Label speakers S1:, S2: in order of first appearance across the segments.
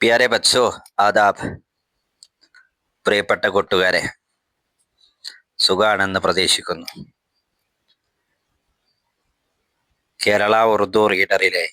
S1: പ്യാരെ ബച്ചോ, ആദാബ്. പ്രിയപ്പെട്ട കൂട്ടുകാരെ, സുഖാണെന്ന് പ്രതീക്ഷിക്കുന്നു. കേരള ഉറുദു റീഡറിലെ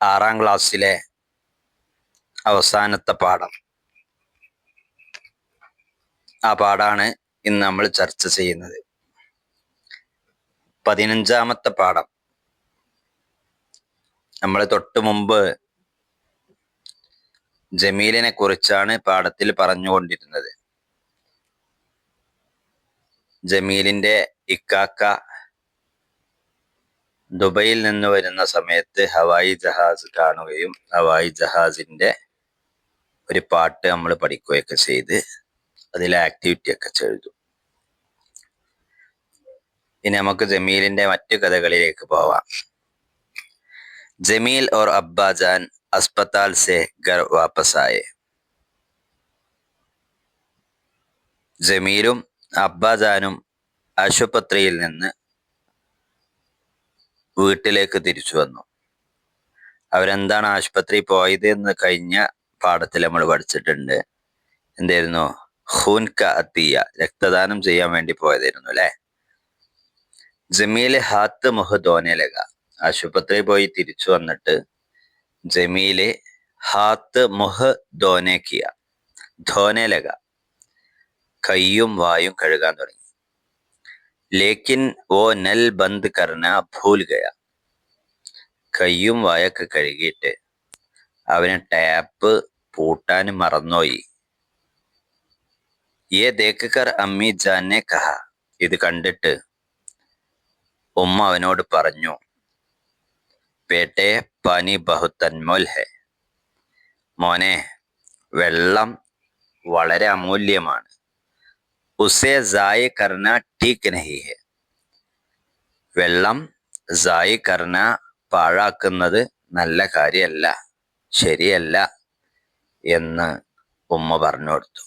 S1: 6ാം ക്ലാസ്സിലെ അവസാനത്തെ പാഠം, ആ പാഠാണ് ഇന്ന് നമ്മൾ ചർച്ച ചെയ്യുന്നത്. 15ാമത്തെ പാഠം. നമ്മൾ തൊട്ടു മുമ്പ് ജമീലിനെ കുറിച്ചാണ് പാഠത്തിൽ പറഞ്ഞുകൊണ്ടിരുന്നത്. ജമീലിന്റെ ഇക്കാക്ക ദുബൈയിൽ നിന്ന് വരുന്ന സമയത്ത് ഹവായി ജഹാസ് കാണുകയും ഹവായി ജഹാസിന്റെ ഒരു പാട്ട് നമ്മൾ പഠിക്കുകയൊക്കെ ചെയ്ത് അതിലെ ആക്ടിവിറ്റി ഒക്കെ ചെയ്തു. ഇനി നമുക്ക് ജമീലിന്റെ മറ്റു കഥകളിലേക്ക് പോവാം. ജമീൽ और अब्बा जान अस्पताल से घर वापस आए. ജമീലും അബ്ബാജാനും ആശുപത്രിയിൽ നിന്ന് വീട്ടിലേക്ക് തിരിച്ചു വന്നു. അവരെന്താണ് ആശുപത്രി പോയത് എന്ന് കഴിഞ്ഞ പാഠത്തിൽ നമ്മൾ പഠിച്ചിട്ടുണ്ട്. എന്തായിരുന്നു? ഖൂൻ ക അത്തിയ, രക്തദാനം ചെയ്യാൻ വേണ്ടി പോയതായിരുന്നു അല്ലെ. ജമീല് ഹാത്ത് മുഹ് ധോനെ ലഗ. ആശുപത്രി പോയി തിരിച്ചു വന്നിട്ട് ജമീല് ഹാത്ത് മുഹ് ധോനെ കിയ, ധോനെ ലഗ, കയ്യും വായും കഴുകാൻ തുടങ്ങി. ലേക്കിൻ ഓ നൽ ബന്ദ് കർന ഭൂൽ ഗയ. കയ്യും വായൊക്കെ കഴുകിയിട്ട് അവന് ടാപ്പ് പൂട്ടാൻ മറന്നുപോയി. യേ ദേഖ് കർ അമ്മി ജാൻ നെ കഹ. ഇത് കണ്ടിട്ട് ഉമ്മ അവനോട് പറഞ്ഞു, ബേട്ടെ പാനി ബഹുത് അൻമോൽ ഹെ. മോനെ, വെള്ളം വളരെ അമൂല്യമാണ്. ഉസേ സായ് കർന ടീക്ക് നഹി ഹെ. വെള്ളം സായ് കർന, പാഴാക്കുന്നത് നല്ല കാര്യമല്ല, ശരിയല്ല എന്ന് ഉമ്മ പറഞ്ഞു കൊടുത്തു.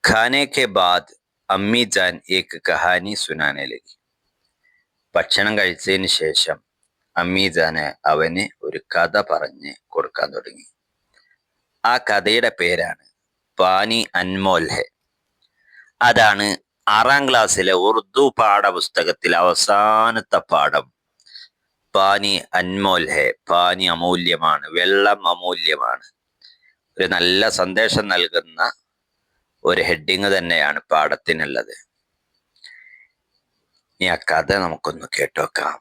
S1: ഖാനെ കെ ബാദ് അമ്മി ജാൻ ഏക് കഹാനി സുനാനെ ലഗി. ഭക്ഷണം കഴിച്ചതിന് ശേഷം അമ്മി ജാന് അവന് ഒരു കഥ പറഞ്ഞ് കൊടുക്കാൻ തുടങ്ങി. ആ കഥയുടെ പേരാണ് പാനി അൻമോൽ ഹെ. അതാണ് 6ാം ക്ലാസ്സിലെ ഉറുദു പാഠപുസ്തകത്തിലെ അവസാനത്തെ പാഠം. പാനി അൻമോൽ ഹെ. പാനി അമൂല്യമാണ്, വെള്ളം അമൂല്യമാണ്. ഒരു നല്ല സന്ദേശം നൽകുന്ന ഒരു ഹെഡിങ് തന്നെയാണ് പാഠത്തിനുള്ളത്. ഇനി ആ കഥ നമുക്കൊന്ന് കേട്ടോക്കാം.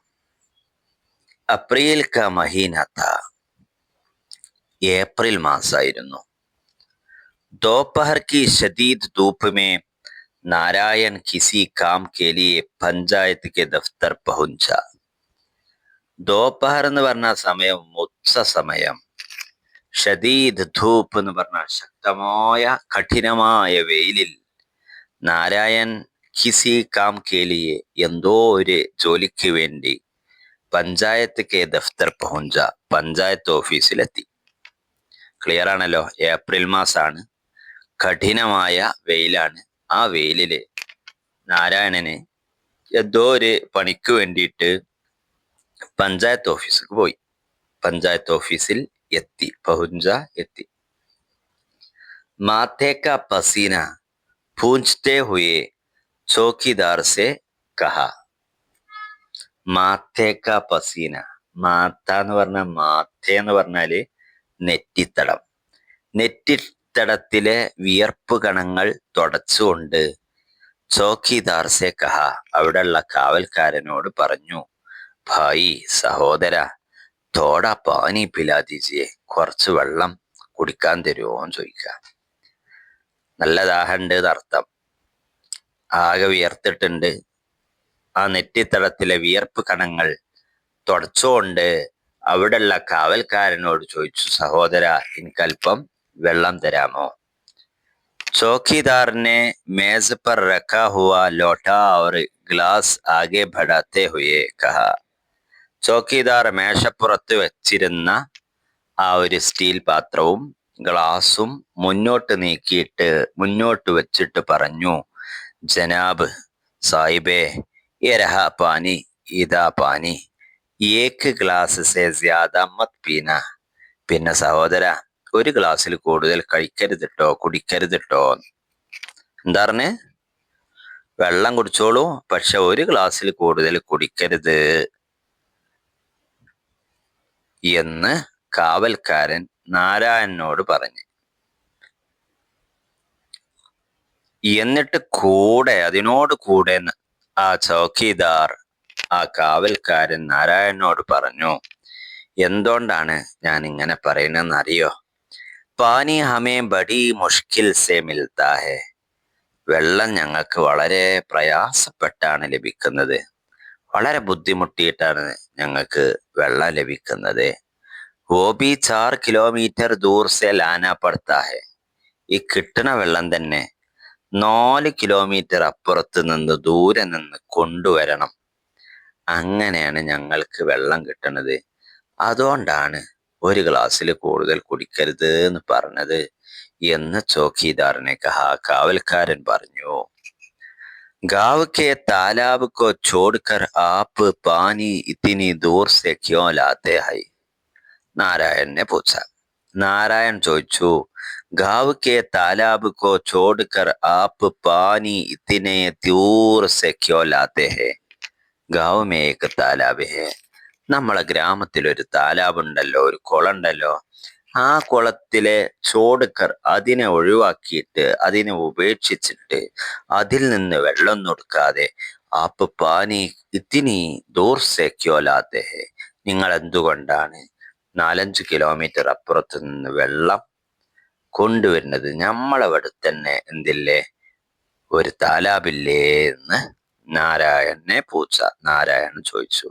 S1: അപ്രിൽ ക മഹീന താ. ഏപ്രിൽ മാസമായിരുന്നു. दोपहर की शदीद धूप में नारायण किसी काम के लिए पंचायत के दफ्तर पहुंचा. दोपहर എന്ന് പറഞ്ഞ സമയം ഉച്ച സമയം. ഷദീദ് ധൂപ്പ് എന്ന് പറഞ്ഞ ശക്തമായ കഠിനമായ വെയിലിൽ നാരായൺ കിസി കാം കെ ലിയെ, എന്തോ ഒരു ജോലിക്ക് വേണ്ടി പഞ്ചായത്ത് കെ ദഫ്തർ പഹുഞ്ച, പഞ്ചായത്ത് ഓഫീസിലെത്തി. ക്ലിയർ ആണല്ലോ. ഏപ്രിൽ മാസമാണ്, കഠിനമായ വെയിലാണ്. ആ വെയിലില് നാരായണന് എന്തോ ഒരു പണിക്ക് വേണ്ടിയിട്ട് പഞ്ചായത്ത് ഓഫീസിൽ പോയി. പഞ്ചായത്ത് ഓഫീസിൽ എത്തി. പഹുഞ്ച, എത്തി. മാത്തേ കാ പസീന പൂഞ്ച്തേ ഹുയേ ചോക്കിദാർ സെ കഹ. മാത്തേ കാ പസീന. മാത്ത എന്ന് പറഞ്ഞാൽ, മാത്തേ എന്ന് പറഞ്ഞാല് നെറ്റിത്തടം. നെറ്റിത്തടത്തിലെ വിയർപ്പ് കണങ്ങൾ തുടച്ചുകൊണ്ട് ചോക്കിദാർ സെ കഹ, അവിടെയുള്ള കാവൽക്കാരനോട് പറഞ്ഞു, ഭായി, സഹോദര, തോടാ പാനി പിലാ ദീജിയെ, കുറച്ച് വെള്ളം കുടിക്കാൻ തരുമോന്ന് ചോദിക്കുക. നല്ല ദാഹമുണ്ട് എന്നർത്ഥം. ആകെ വിയർത്തിട്ടുണ്ട്. ആ നെറ്റിത്തടത്തിലെ വിയർപ്പ് കണങ്ങൾ തുടച്ചുകൊണ്ട് അവിടെയുള്ള കാവൽക്കാരനോട് ചോദിച്ചു, സഹോദര, എനിക്കല്പം വെള്ളം തരാമോ? चौकीदार ने मेज पर रखा हुआ लोटा और ഗ്ലാസ് ആകെ बढ़ाते हुए कहा. ചോക്കിദാർ മേശപ്പുറത്ത് വെച്ചിരുന്ന ആ ഒരു സ്റ്റീൽ പാത്രവും ഗ്ലാസും മുന്നോട്ട് വെച്ചിട്ട് പറഞ്ഞു, ജനാബ് സാഹിബേ, യേ രഹാ പാനി, ഇതാ പാനി, ഏക് ഗ്ലാസ് സെ ജ്യാദാ മത് പീന. പിന്നെ സഹോദര, ഒരു ഗ്ലാസ്സിൽ കൂടുതൽ കഴിക്കരുതിട്ടോ, കുടിക്കരുതിട്ടോ. എന്താ പറഞ്ഞേ? വെള്ളം കുടിച്ചോളൂ, പക്ഷെ ഒരു ഗ്ലാസ്സിൽ കൂടുതൽ കുടിക്കരുത് എന്ന് കാവൽക്കാരൻ നാരായണനോട് പറഞ്ഞു. എന്നിട്ട് അതിനോട് കൂടെ ആ ചൗക്കിദാർ, ആ കാവൽക്കാരൻ നാരായണനോട് പറഞ്ഞു, എന്തുകൊണ്ടാണ് ഞാൻ ഇങ്ങനെ പറയുന്നതെന്ന് അറിയോ? പാനി ഹമേ ബഡി മുഷ്കിൽ സെ മിൽത്താ ഹെ. വെള്ളം ഞങ്ങൾക്ക് വളരെ പ്രയാസപ്പെട്ടാണ് ലഭിക്കുന്നത്, വളരെ ബുദ്ധിമുട്ടിയിട്ടാണ് ഞങ്ങൾക്ക് വെള്ളം ലഭിക്കുന്നത്. വോ ബി 4 കിലോമീറ്റർ ദൂർ സെ ലാനാ പഡ്താ ഹെ. ഈ കിട്ടണ വെള്ളം തന്നെ 4 കിലോമീറ്റർ അപ്പുറത്ത് നിന്ന്, ദൂരെ നിന്ന് കൊണ്ടുവരണം. അങ്ങനെയാണ് ഞങ്ങൾക്ക് വെള്ളം കിട്ടണത്. അതുകൊണ്ടാണ് ഒരു ഗ്ലാസ്സിൽ കൂടുതൽ കുടിക്കരുത് എന്ന് പറഞ്ഞത് എന്ന് ചോക്കിദാറിനെ കാവൽക്കാരൻ പറഞ്ഞു. गांव के तालाब को छोड़कर आप पानी इतनी दूर से क्यों लाते हैं? नारायण ने पूछा. नारायण ചോദിച്ചു, गांव के तालाब को छोड़कर आप पानी इतने दूर से क्यों लाते हैं? गांव में एक तालाब है. നമ്മളെ ഗ്രാമത്തിൽ ഒരു താലാബ് ഉണ്ടല്ലോ, ഒരു കുളമുണ്ടല്ലോ. ആ കുളത്തിലെ ചോടുക്കർ, അതിനെ ഒഴിവാക്കിയിട്ട്, അതിനെ ഉപേക്ഷിച്ചിട്ട്, അതിൽ നിന്ന് വെള്ളം കൊടുക്കാതെ ആപ്പ് പാനി ഇത്തിനി ദൂർ സേ ക്യോ ലാത്തെ ഹെ. നിങ്ങൾ എന്തുകൊണ്ടാണ് 4-5 കിലോമീറ്റർ അപ്പുറത്ത് നിന്ന് വെള്ളം കൊണ്ടുവരുന്നത്? നമ്മളവിടെ തന്നെ എന്തില്ലേ, ഒരു താലാബില്ലേ എന്ന് നാരായണൻ ചോദിച്ചു.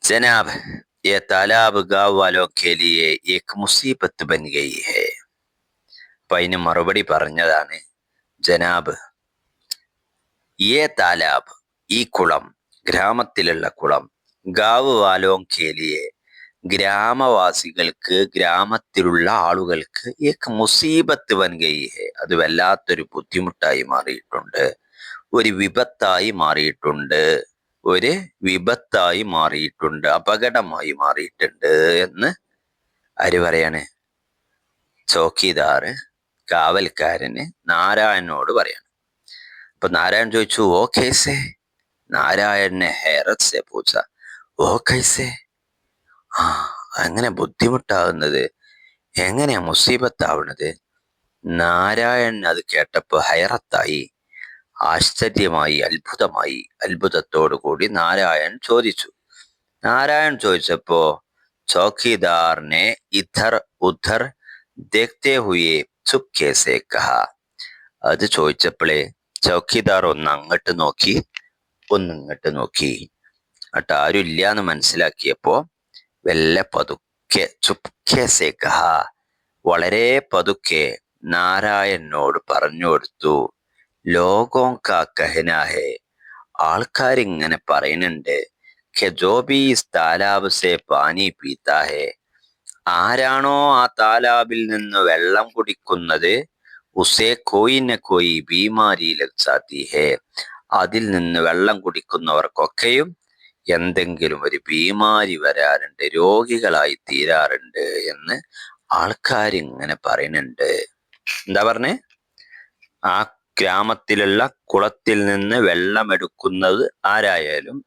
S1: जनाब, ये तालाब गांव वालों के लिए एक मुसीबत बन गई है. അപ്പൊ അതിന് മറുപടി പറഞ്ഞതാണ്, ജനാബ്, ये तालाब, ഈ കുളം, ഗ്രാമത്തിലുള്ള കുളം, ഗാവ് വാലോം കെ ലിയെ, ഗ്രാമവാസികൾക്ക്, ഗ്രാമത്തിലുള്ള ആളുകൾക്ക് ഏക് മുസീബത്ത് ബൻ ഗയി ഹെ, അത് വല്ലാത്തൊരു ബുദ്ധിമുട്ടായി മാറിയിട്ടുണ്ട്, ഒരു വിപത്തായി മാറിയിട്ടുണ്ട്, അപകടമായി മാറിയിട്ടുണ്ട് എന്ന് ആര് പറയാണ്? ചോക്കിദാർ കാവൽക്കാരന് നാരായണനോട് പറയാണ്. അപ്പൊ നാരായണൻ ചോദിച്ചു, ഓ കൈസേ? നാരായണനെ ഹേറത്ത് സെ പൂച്ച, ഓ കൈസേ? അങ്ങനെ ബുദ്ധിമുട്ടാവുന്നത് എങ്ങനെയാ മുസീബത്താവുന്നത്? നാരായണൻ അത് കേട്ടപ്പോ ഹൈറത്തായി, ആശ്ചര്യമായി, അത്ഭുതത്തോടു കൂടി നാരായൺ ചോദിച്ചപ്പോ ചൗക്കിദാറിനെ ഇധർ ഉധർ ദേഖ്തേ ഹുയേ ചുപ്കേ സേ കഹാ. അത് ചോദിച്ചപ്പോഴേ ചൗക്കിദാർ ഒന്ന് അങ്ങോട്ട് നോക്കി, ഒന്ന് ഇങ്ങോട്ട് നോക്കി. എന്നിട്ട് ആരും ഇല്ലാന്ന് മനസ്സിലാക്കിയപ്പോ വെല്ലെ പതുക്കെ, ചുപ്കേ സേ കഹാ, വളരെ പതുക്കെ നാരായണനോട് പറഞ്ഞു കൊടുത്തു, ലോകോം കാ കഹനാ ഹെ, ആൾക്കാരിങ്ങനെ പറയുന്നുണ്ട്, K Joe B is Talab സെ പാനി പീതാ ഹെ, ആരാണോ ആ താലാബിൽ നിന്ന് വെള്ളം കുടിക്കുന്നത്, ഉസേ കോയി ന കോയി ബീമാരി ലഗ് ജാതി ഹെ, അതിൽ നിന്ന് വെള്ളം കുടിക്കുന്നവർക്കൊക്കെയും എന്തെങ്കിലും ഒരു ബീമാരി വരാറുണ്ട്, രോഗികളായി തീരാറുണ്ട് എന്ന് ആൾക്കാരിങ്ങനെ പറയുന്നുണ്ട്. എന്താ പറഞ്ഞേ? ആ ഗ്രാമത്തിലുള്ള കുളത്തിൽ നിന്ന് വെള്ളമെടുക്കുന്നത് ആരായാലും,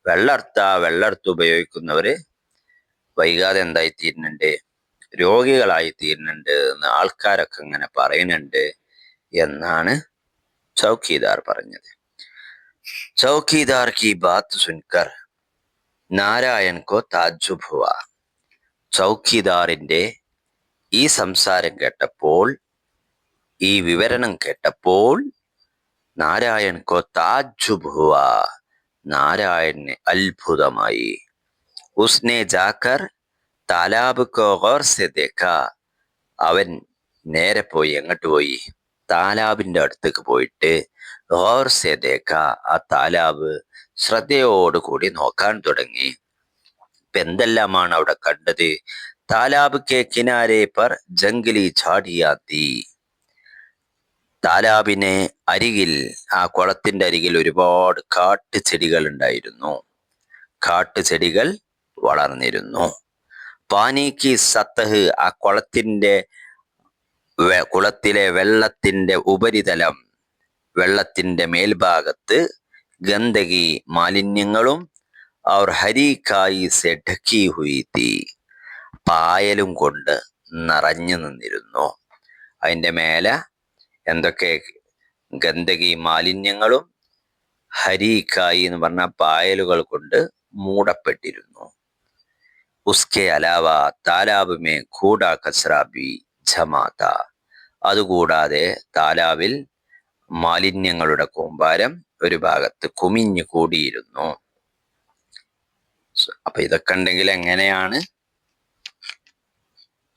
S1: വെള്ളെടുത്ത് ഉപയോഗിക്കുന്നവര് വൈകാതെ എന്തായി തീരുന്നുണ്ട്? രോഗികളായി തീരുന്നുണ്ട് എന്ന് ആൾക്കാരൊക്കെ ഇങ്ങനെ പറയുന്നുണ്ട് എന്നാണ് ചൗക്കിദാർ പറഞ്ഞത്. ചൗക്കിദാർ കി ബാത്ത് സുൻകർ നാരായൺ കോ താജ്ജുബ് ഹുവാ. ചൗക്കിദാറിന്റെ ഈ സംസാരം കേട്ടപ്പോൾ, ഈ വിവരണം കേട്ടപ്പോൾ നാരായൺ കോ താജ്ജുബ് ഹുവാ, നാരായണന് അത്ഭുതമായി. ഉസ്നെ ജാക്കർ താലാബ് കോ ഗൗർ സെ ദേഖാ, അവൻ നേരെ പോയി, എങ്ങോട്ട് പോയി? താലാബിന്റെ അടുത്തേക്ക് പോയിട്ട് ഗൗർ സെ ദേഖാ, ആ താലാബ് ശ്രദ്ധയോടുകൂടി നോക്കാൻ തുടങ്ങി. ഇപ്പൊ എന്തെല്ലാമാണ് അവിടെ കണ്ടത്? താലാബ് കെ കിനാരെ പർ ജംഗലി ഝാഡിയാ തീ. താലാബിന് അരികിൽ, ആ കുളത്തിന്റെ അരികിൽ ഒരുപാട് കാട്ടുചെടികൾ ഉണ്ടായിരുന്നു, കാട്ടുചെടികൾ വളർന്നിരുന്നു. പാനിക്ക് സത്തഹ്, ആ കുളത്തിലെ വെള്ളത്തിന്റെ ഉപരിതലം, വെള്ളത്തിന്റെ മേൽഭാഗത്ത് ഗന്ദഗി മാലിന്യങ്ങളും और हरी काई से ढकी हुई थी, പായലും കൊണ്ട് നിറഞ്ഞു നിന്നിരുന്നു. അതിന്റെ മേലെ എന്തൊക്കെ ഗന്ദഗി മാലിന്യങ്ങളും ഹരീക്കായി എന്ന് പറഞ്ഞ പായലുകൾ കൊണ്ട് മൂടപ്പെട്ടിരുന്നു. ഉസ്കെ അലാവ താലാബ് മേ കൂട കച്ചറ ബി ജമാ താ, അതുകൂടാതെ താലാബിൽ മാലിന്യങ്ങളുടെ കൂമ്പാരം ഒരു ഭാഗത്ത് കുമിഞ്ഞു കൂടിയിരുന്നു. അപ്പൊ ഇതൊക്കെ ഉണ്ടെങ്കിൽ എങ്ങനെയാണ്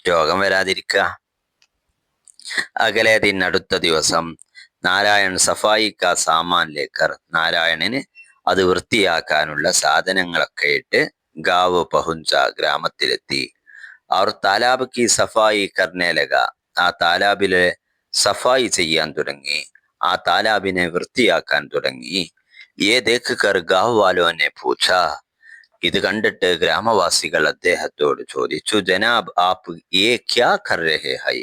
S1: രോഗം വരാതിരിക്കുക? അകലെ ദിൻ, അടുത്ത ദിവസം നാരായൺ സഫായി കാ സാമാൻ ലേക്കർ, നാരായണന് അത് വൃത്തിയാക്കാനുള്ള സാധനങ്ങളൊക്കെ ഇട്ട് ഗാവ് പഹുഞ്ച, ഗ്രാമത്തിലെത്തി. അവർ താലാബ് കി സഫായി കർനെ ലഗ, ആ താലാബിലെ സഫായി ചെയ്യാൻ തുടങ്ങി, ആ താലാബിനെ വൃത്തിയാക്കാൻ തുടങ്ങി. യേ ദേഖ് കർ ഗാവ് വാലോനെ പൂച്ച, ഇത് കണ്ടിട്ട് ഗ്രാമവാസികൾ അദ്ദേഹത്തോട് ചോദിച്ചു, ജനാബ് ആപ് യേ ക്യാ കർ രഹേ ഹൈ,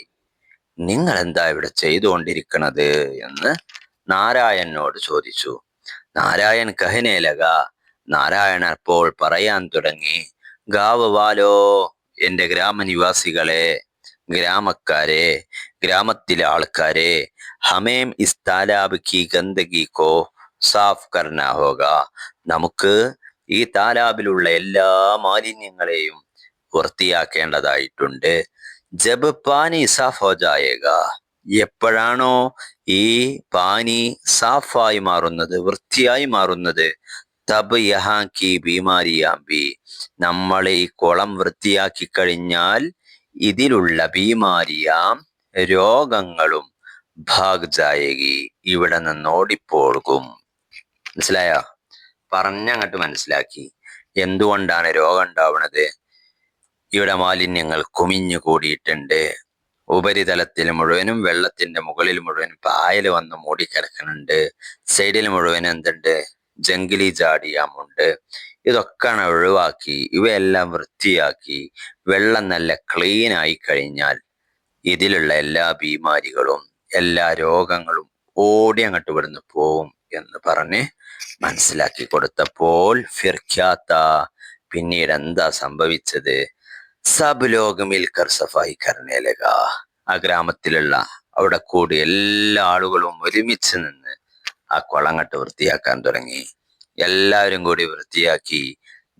S1: നിങ്ങൾ എന്താ ഇവിടെ ചെയ്തുകൊണ്ടിരിക്കണത് എന്ന് നാരായണനോട് ചോദിച്ചു. നാരായൺ കഹനെ ലഗ, നാരായണ അപ്പോൾ പറയാൻ തുടങ്ങി, ഗാവ് വാലോ, എന്റെ ഗ്രാമനിവാസികളെ, ഗ്രാമക്കാരെ, ഗ്രാമത്തിലെ ആൾക്കാരെ, ഹമേം is Talab Ki ഗന്ദഗി co SAFF കർനാ ഹോഗ, നമുക്ക് ഈ താലാബിലുള്ള എല്ലാ മാലിന്യങ്ങളെയും വൃത്തിയാക്കേണ്ടതായിട്ടുണ്ട്. ജബ് പാനി സാഫ് ഹോ ജായേഗ, എപ്പോഴാണോ ഈ പാനി സാഫായി മാറുന്നത്, വൃത്തിയായി മാറുന്നത്, തബ് യഹാ കി ബീമാരിയാം ബി, നമ്മൾ ഈ കുളം വൃത്തിയാക്കി കഴിഞ്ഞാൽ ഇതിലുള്ള ബീമാരിയാം, രോഗങ്ങളും ഭാഗ് ജായേഗി, ഇവിടെ നിന്ന് ഓടിപ്പോകും. മനസ്സിലായോ? പറഞ്ഞങ്ങോട്ട് മനസ്സിലാക്കി എന്തുകൊണ്ടാണ് രോഗം ഉണ്ടാവുന്നത്. ഇവിടെ മാലിന്യങ്ങൾ കുമിഞ്ഞു കൂടിയിട്ടുണ്ട്. ഉപരിതലത്തിൽ മുഴുവനും, വെള്ളത്തിന്റെ മുകളിൽ മുഴുവനും പായൽ വന്ന് മൂടിക്കിടക്കുന്നുണ്ട്. സൈഡിൽ മുഴുവൻ എന്തുണ്ട്, ജംഗിലി ജാടിയാമുണ്ട്. ഇതൊക്കെ ഒഴിവാക്കി ഇവയെല്ലാം വൃത്തിയാക്കി വെള്ളം നല്ല ക്ലീൻ ആയി കഴിഞ്ഞാൽ ഇതിലുള്ള എല്ലാ ബീമാരികളും എല്ലാ രോഗങ്ങളും ഓടി അങ്ങോട്ട് ഇവിടുന്ന് പോവും എന്ന് പറഞ്ഞ് മനസ്സിലാക്കി കൊടുത്തപ്പോൾ ഫിർഖ്യാത്ത, പിന്നീട് എന്താ സംഭവിച്ചത്, സബ് ലോക മിൽക്കർ സഫായി കർനെ ലഗ, ആ ഗ്രാമത്തിലുള്ള അവിടെ കൂടി എല്ലാ ആളുകളും ഒരുമിച്ച് നിന്ന് ആ കുളങ്ങട്ട് വൃത്തിയാക്കാൻ തുടങ്ങി. എല്ലാവരും കൂടി വൃത്തിയാക്കി.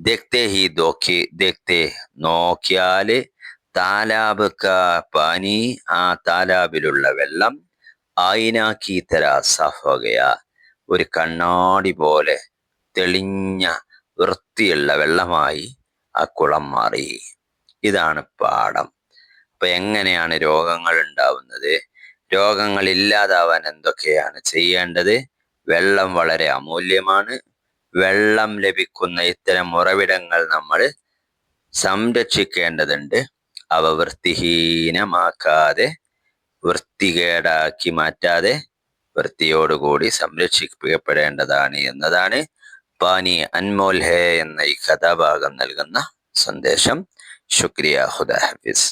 S1: ദേഖ്തേ ഹി ദേഖ്തേ, നോക്കിയാല് താലാബ് കാ പാനി, ആ താലാബിലുള്ള വെള്ളം ആയിനാക്കി തരാ സാഫ് ഹോ ഗയാ, ഒരു കണ്ണാടി പോലെ തെളിഞ്ഞ വൃത്തിയുള്ള വെള്ളമായി ആ കുളം മാറി. ഇതാണ് പാഠം. അപ്പൊ എങ്ങനെയാണ് രോഗങ്ങൾ ഉണ്ടാവുന്നത്, രോഗങ്ങൾ ഇല്ലാതാവാൻ എന്തൊക്കെയാണ് ചെയ്യേണ്ടത്? വെള്ളം വളരെ അമൂല്യമാണ്. വെള്ളം ലഭിക്കുന്ന ഇത്തരം ഉറവിടങ്ങൾ നമ്മൾ സംരക്ഷിക്കേണ്ടതുണ്ട്. അവ വൃത്തിഹീനമാക്കാതെ, വൃത്തികേടാക്കി മാറ്റാതെ വൃത്തിയോടുകൂടി സംരക്ഷിക്കപ്പെടേണ്ടതാണ് എന്നതാണ് പാനി അൻമോൽ ഹേ എന്ന ഈ കഥാഭാഗം നൽകുന്ന സന്ദേശം. ശുക്രിയ, ഖുദാ ഹഫീസ്.